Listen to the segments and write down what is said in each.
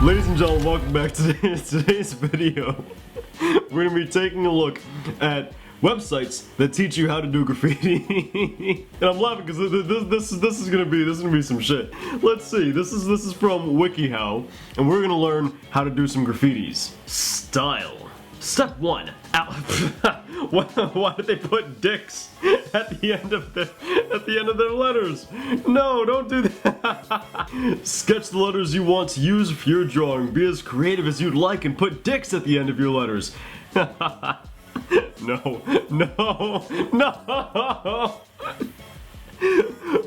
Ladies and gentlemen, welcome back to today's video. We're gonna be taking a look at websites that teach you how to do graffiti. And I'm laughing because this is gonna be some shit. Let's see. This is from Wikihow, and we're gonna learn how to do some graffitis. Style. Step 1. Why did they put dicks at the end of their letters? No, don't do that. Sketch the letters you want to use for your drawing. Be as creative as you'd like and put dicks at the end of your letters. No.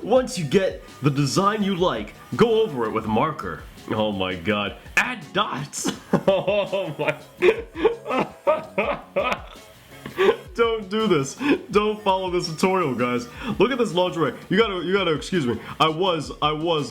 Once you get the design you like, go over it with a marker. Oh my god. Add dots. Oh my. Don't do this. Don't follow this tutorial, guys. Look at this lingerie. You gotta excuse me. I was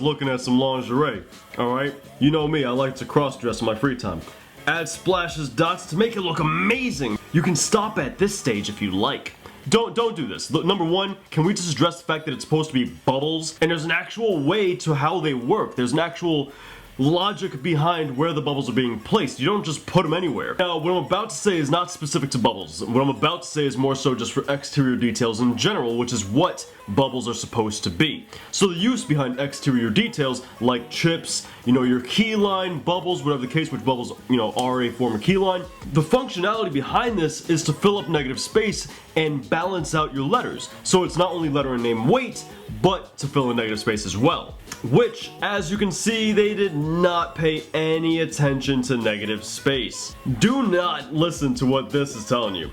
looking at some lingerie. Alright? You know me, I like to cross-dress in my free time. Add splashes, dots to make it look amazing. You can stop at this stage if you like. Don't do this. Look, number 1, can we just address the fact that it's supposed to be bubbles? And there's an actual way to how they work. There's an actual logic behind where the bubbles are being placed. You don't just put them anywhere. Now, what I'm about to say is not specific to bubbles. What I'm about to say is more so just for exterior details in general, which is what bubbles are supposed to be. So the use behind exterior details, like chips, you know, your key line, bubbles, whatever the case, which bubbles, you know, are a form of key line. The functionality behind this is to fill up negative space and balance out your letters. So it's not only letter and name weight, but to fill in negative space as well. Which, as you can see, they did not pay any attention to negative space. Do not listen to what this is telling you.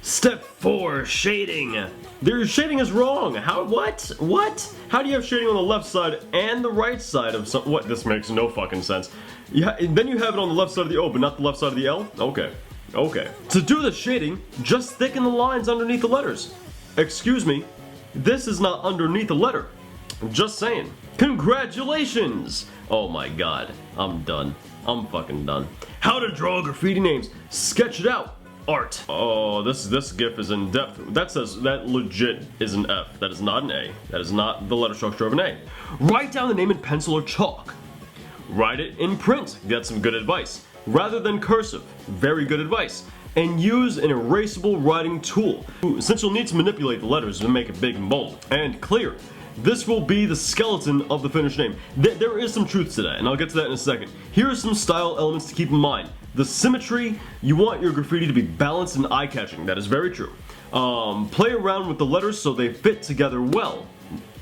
Step 4, shading. Their shading is wrong. What? How do you have shading on the left side and the right side of some? What? This makes no fucking sense. Then you have it on the left side of the O, but not the left side of the L? Okay. To do the shading, just thicken the lines underneath the letters. Excuse me, this is not underneath the letter. Just saying. Congratulations! Oh my god, I'm done. I'm fucking done. How to draw graffiti names. Sketch it out. Art. Oh, this GIF is in depth. That legit is an F. That is not an A. That is not the letter structure of an A. Write down the name in pencil or chalk. Write it in print. That's some good advice. Rather than cursive. Very good advice. And use an erasable writing tool, since you'll need to manipulate the letters and make it big and bold and clear. This will be the skeleton of the finished name. There is some truth to that, and I'll get to that in a second. Here are some style elements to keep in mind. The symmetry, you want your graffiti to be balanced and eye-catching. That is very true. Play around with the letters so they fit together well.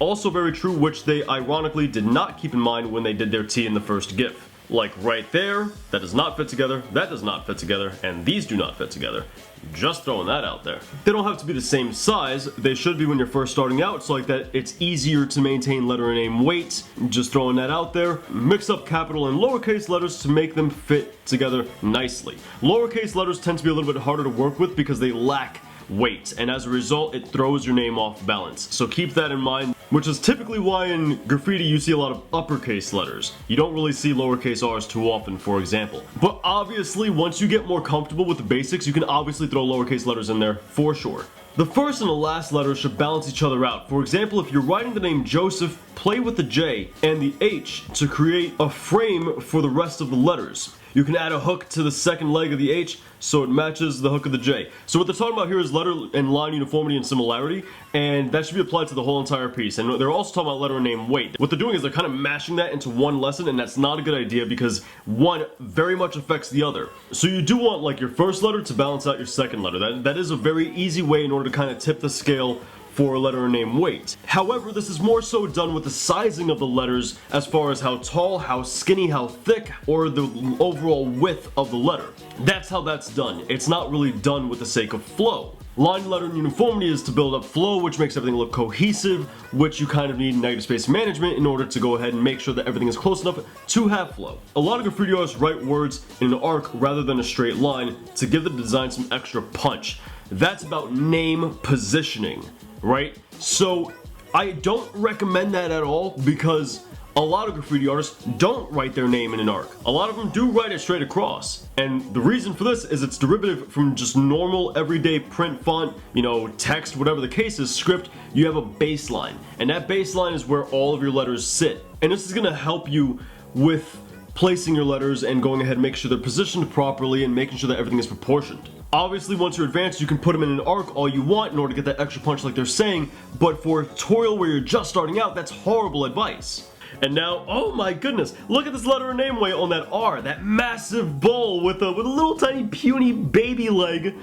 Also very true, which they ironically did not keep in mind when they did their T in the first GIF. Like right there, that does not fit together, that does not fit together, and these do not fit together. Just throwing that out there. They don't have to be the same size, they should be when you're first starting out, so like that it's easier to maintain letter and name weight. Just throwing that out there. Mix up capital and lowercase letters to make them fit together nicely. Lowercase letters tend to be a little bit harder to work with because they lack weight, and as a result it throws your name off balance. So keep that in mind, which is typically why in graffiti you see a lot of uppercase letters. You don't really see lowercase r's too often, for example. But obviously once you get more comfortable with the basics, you can obviously throw lowercase letters in there for sure. The first and the last letters should balance each other out. For example, if you're writing the name Joseph, play with the J and the H to create a frame for the rest of the letters. You can add a hook to the second leg of the H so it matches the hook of the J. So what they're talking about here is letter and line uniformity and similarity, and that should be applied to the whole entire piece. And they're also talking about letter and name weight. What they're doing is they're kind of mashing that into one lesson, and that's not a good idea because one very much affects the other. So you do want like your first letter to balance out your second letter. That is a very easy way in order to kind of tip the scale for a letter and name weight. However, this is more so done with the sizing of the letters as far as how tall, how skinny, how thick, or the overall width of the letter. That's how that's done. It's not really done with the sake of flow. Line, letter, and uniformity is to build up flow, which makes everything look cohesive, which you kind of need in negative space management in order to go ahead and make sure that everything is close enough to have flow. A lot of graffiti artists write words in an arc rather than a straight line to give the design some extra punch. That's about name positioning, right? So I don't recommend that at all because a lot of graffiti artists don't write their name in an arc. A lot of them do write it straight across. And the reason for this is it's derivative from just normal everyday print font, you know, text, whatever the case is, script. You have a baseline. And that baseline is where all of your letters sit. And this is gonna help you with placing your letters and going ahead and making sure they're positioned properly and making sure that everything is proportioned. Obviously, once you're advanced, you can put them in an arc all you want in order to get that extra punch like they're saying, but for a tutorial where you're just starting out, that's horrible advice. And now, oh my goodness, look at this letter and name weight on that R, that massive bull with a little tiny puny baby leg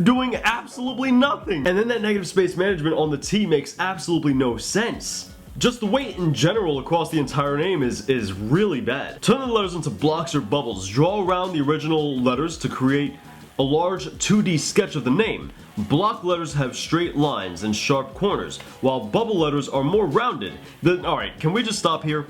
doing absolutely nothing. And then that negative space management on the T makes absolutely no sense. Just the weight in general across the entire name is really bad. Turn the letters into blocks or bubbles. Draw around the original letters to create a large 2D sketch of the name. Block letters have straight lines and sharp corners, while bubble letters are more rounded. Alright, can we just stop here?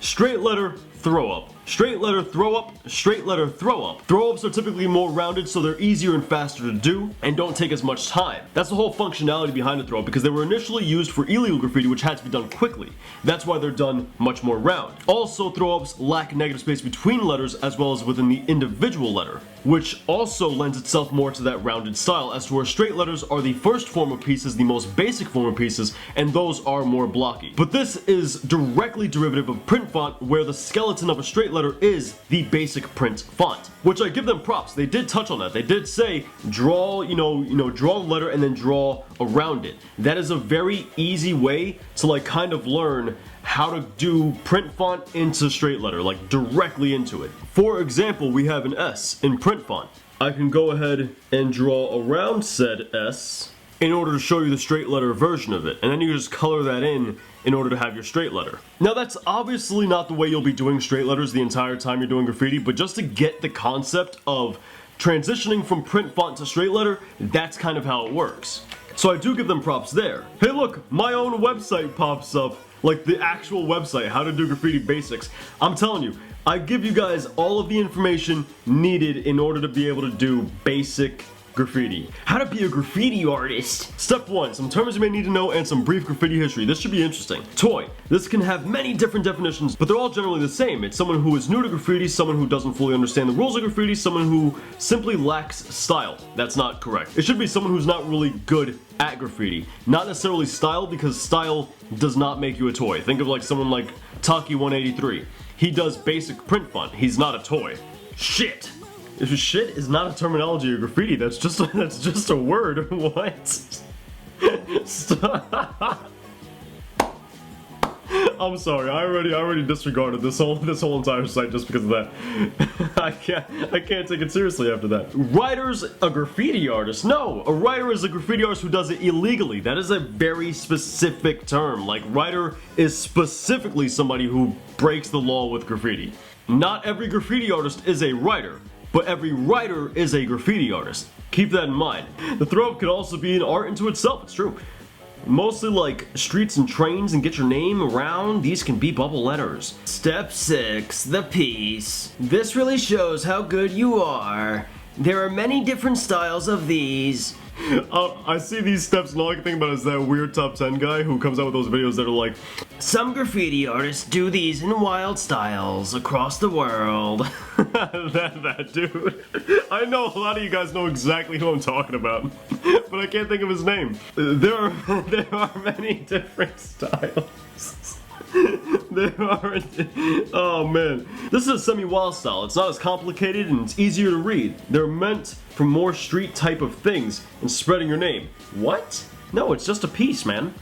Straight letter, throw up. Straight letter, throw up. Straight letter, throw up. Throw ups are typically more rounded, so they're easier and faster to do, and don't take as much time. That's the whole functionality behind the throw up, because they were initially used for illegal graffiti, which had to be done quickly. That's why they're done much more round. Also, throw ups lack negative space between letters as well as within the individual letter, which also lends itself more to that rounded style, as to where straight letters are the first form of pieces, the most basic form of pieces, and those are more blocky. But this is directly derivative of print font, where the skeleton of a straight letter is the basic print font, which I give them props. They did touch on that. They did say draw, draw the letter and then draw around it. That is a very easy way to like kind of learn how to do print font into straight letter, like directly into it. For example, we have an S in print font. I can go ahead and draw around said S in order to show you the straight letter version of it, and then you just color that in order to have your straight letter. Now that's obviously not the way you'll be doing straight letters the entire time you're doing graffiti, but just to get the concept of transitioning from print font to straight letter, that's kind of how it works. So I do give them props there. Hey look, my own website pops up, like the actual website, how to do graffiti basics. I'm telling you, I give you guys all of the information needed in order to be able to do basic graffiti. How to be a graffiti artist. Step 1, some terms you may need to know and some brief graffiti history. This should be interesting. Toy. This can have many different definitions, but they're all generally the same. It's someone who is new to graffiti, someone who doesn't fully understand the rules of graffiti, someone who simply lacks style. That's not correct. It should be someone who's not really good at graffiti. Not necessarily style, because style does not make you a toy. Think of like someone like Taki183. He does basic print font. He's not a toy. Shit. If shit is not a terminology of graffiti, that's just a word. What? Stop. I'm sorry. I already disregarded this whole entire site just because of that. I can't take it seriously after that. Writer's a graffiti artist? No, a writer is a graffiti artist who does it illegally. That is a very specific term. Like, writer is specifically somebody who breaks the law with graffiti. Not every graffiti artist is a writer, but every writer is a graffiti artist. Keep that in mind. The throw-up could also be an art into itself, it's true. Mostly like streets and trains and get your name around, these can be bubble letters. Step 6, the piece. This really shows how good you are. There are many different styles of these. I see these steps and all I can think about is that weird top 10 guy who comes out with those videos that are like, some graffiti artists do these in wild styles across the world. that dude. I know a lot of you guys know exactly who I'm talking about, but I can't think of his name. There are many different styles. Oh man. This is a semi-wild style. It's not as complicated and it's easier to read. They're meant for more street type of things and spreading your name. What? No, it's just a piece, man.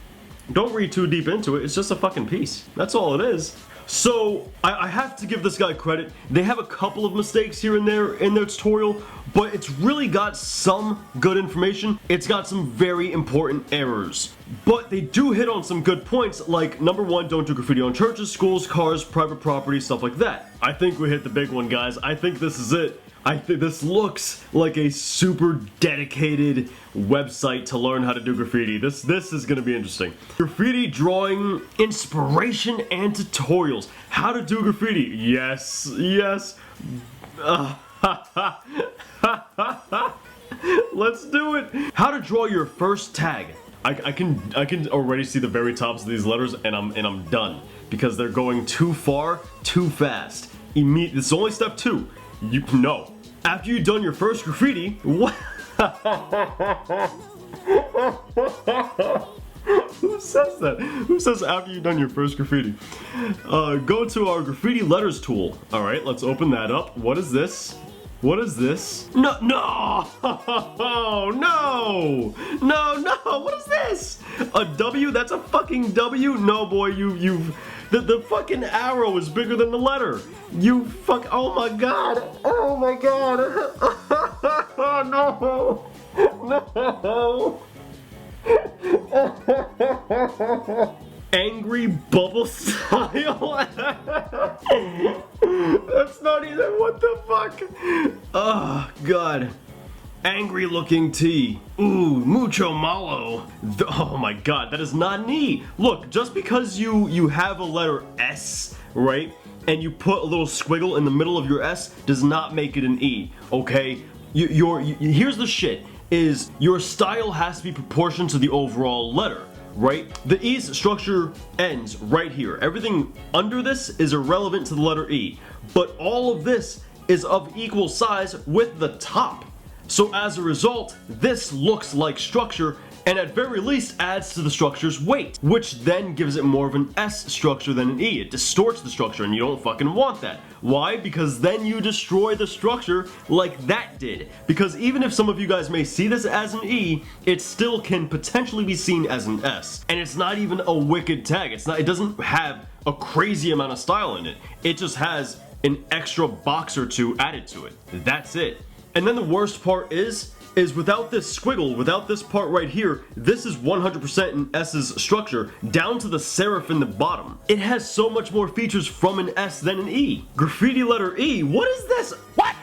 Don't read too deep into it. It's just a fucking piece. That's all it is. So, I have to give this guy credit. They have a couple of mistakes here and there in their tutorial, but it's really got some good information. It's got some very important errors. But they do hit on some good points, like number 1, don't do graffiti on churches, schools, cars, private property, stuff like that. I think we hit the big one, guys. I think this is it. I think this looks like a super dedicated website to learn how to do graffiti. This is gonna be interesting. Graffiti drawing inspiration and tutorials. How to do graffiti. Yes, yes. Let's do it. How to draw your first tag. I can already see the very tops of these letters and I'm done because they're going too far, too fast. This is only step 2. No. After you've done your first graffiti, what? Who says that? Who says after you've done your first graffiti? Go to our graffiti letters tool. All right, let's open that up. What is this? What is this? No, no, no, no, what is this? A W? That's a fucking W? No, boy, the fucking arrow is bigger than the letter. You fuck, oh my god, oh my god. No, no. Angry bubble style? That's not even, what the fuck? Oh, God. Angry looking T. Ooh, mucho malo. Oh my god, that is not an E. Look, just because you have a letter S, right? And you put a little squiggle in the middle of your S does not make it an E, okay? Here's the shit, is your style has to be proportioned to the overall letter. Right? The E's structure ends right here. Everything under this is irrelevant to the letter E, but all of this is of equal size with the top. So as a result, this looks like structure and at very least adds to the structure's weight, which then gives it more of an S structure than an E. It distorts the structure and you don't fucking want that. Why? Because then you destroy the structure like that did. Because even if some of you guys may see this as an E, it still can potentially be seen as an S. And it's not even a wicked tag. It doesn't have a crazy amount of style in it. It just has an extra box or two added to it. That's it. And then the worst part is without this squiggle, without this part right here, this is 100% an S's structure, down to the serif in the bottom. It has so much more features from an S than an E. Graffiti letter E, what is this? What?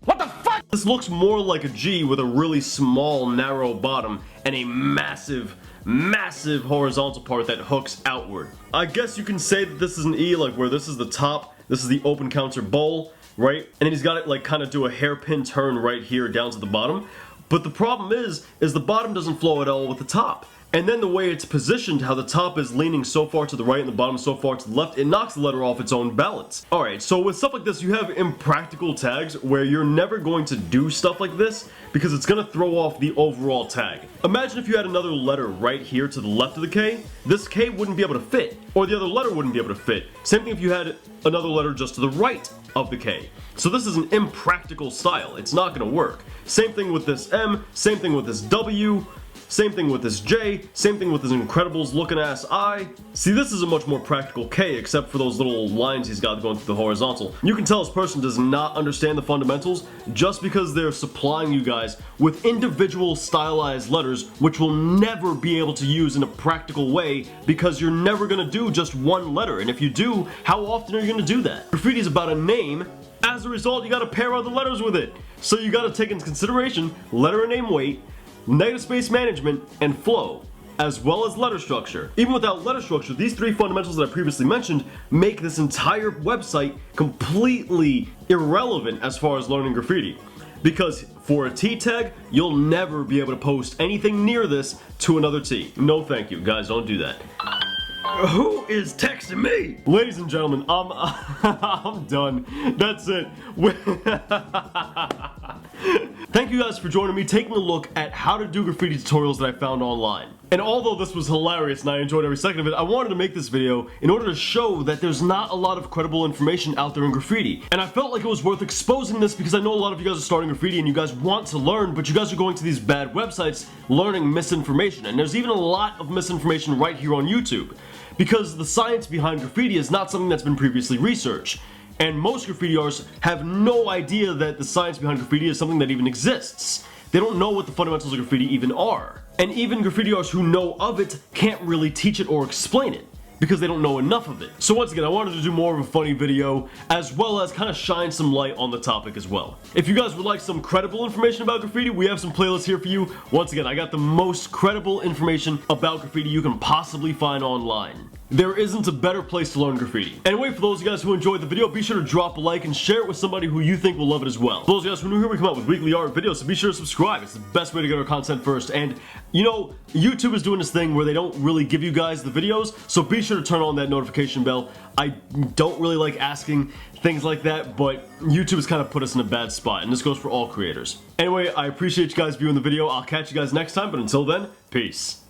What the fuck? This looks more like a G with a really small, narrow bottom and a massive horizontal part that hooks outward. I guess you can say that this is an E, like where this is the top, this is the open counter bowl, right? And then he's got it like kind of do a hairpin turn right here down to the bottom. But the problem is the bottom doesn't flow at all with the top. And then the way it's positioned, how the top is leaning so far to the right and the bottom so far to the left, it knocks the letter off its own balance. Alright, so with stuff like this, you have impractical tags where you're never going to do stuff like this because it's going to throw off the overall tag. Imagine if you had another letter right here to the left of the K, this K wouldn't be able to fit, or the other letter wouldn't be able to fit. Same thing if you had another letter just to the right of the K. So this is an impractical style, it's not going to work. Same thing with this M, same thing with this W, same thing with this J, same thing with this Incredibles looking ass I. See, this is a much more practical K except for those little lines he's got going through the horizontal. You can tell this person does not understand the fundamentals just because they're supplying you guys with individual stylized letters which will never be able to use in a practical way because you're never gonna do just one letter, and if you do, how often are you gonna do that? Graffiti is about a name. As a result, you gotta pair other letters with it. So you gotta take into consideration letter and name weight, negative space management, and flow, as well as letter structure. Even without letter structure, these three fundamentals that I previously mentioned make this entire website completely irrelevant as far as learning graffiti. Because for a T tag, you'll never be able to post anything near this to another T. No thank you, guys, don't do that. Who is texting me? Ladies and gentlemen, I'm done. That's it. Thank you guys for joining me, taking a look at how to do graffiti tutorials that I found online. And although this was hilarious and I enjoyed every second of it, I wanted to make this video in order to show that there's not a lot of credible information out there in graffiti. And I felt like it was worth exposing this because I know a lot of you guys are starting graffiti and you guys want to learn, but you guys are going to these bad websites learning misinformation. And there's even a lot of misinformation right here on YouTube. Because the science behind graffiti is not something that's been previously researched. And most graffiti artists have no idea that the science behind graffiti is something that even exists. They don't know what the fundamentals of graffiti even are. And even graffiti artists who know of it can't really teach it or explain it because they don't know enough of it. So once again, I wanted to do more of a funny video as well as kind of shine some light on the topic as well. If you guys would like some credible information about graffiti, we have some playlists here for you. Once again, I got the most credible information about graffiti you can possibly find online. There isn't a better place to learn graffiti. Anyway, for those of you guys who enjoyed the video, be sure to drop a like and share it with somebody who you think will love it as well. For those of you guys who are new here, we come out with weekly art videos, so be sure to subscribe. It's the best way to get our content first. And, you know, YouTube is doing this thing where they don't really give you guys the videos, so be sure to turn on that notification bell. I don't really like asking things like that, but YouTube has kind of put us in a bad spot, and this goes for all creators. Anyway, I appreciate you guys viewing the video. I'll catch you guys next time, but until then, peace.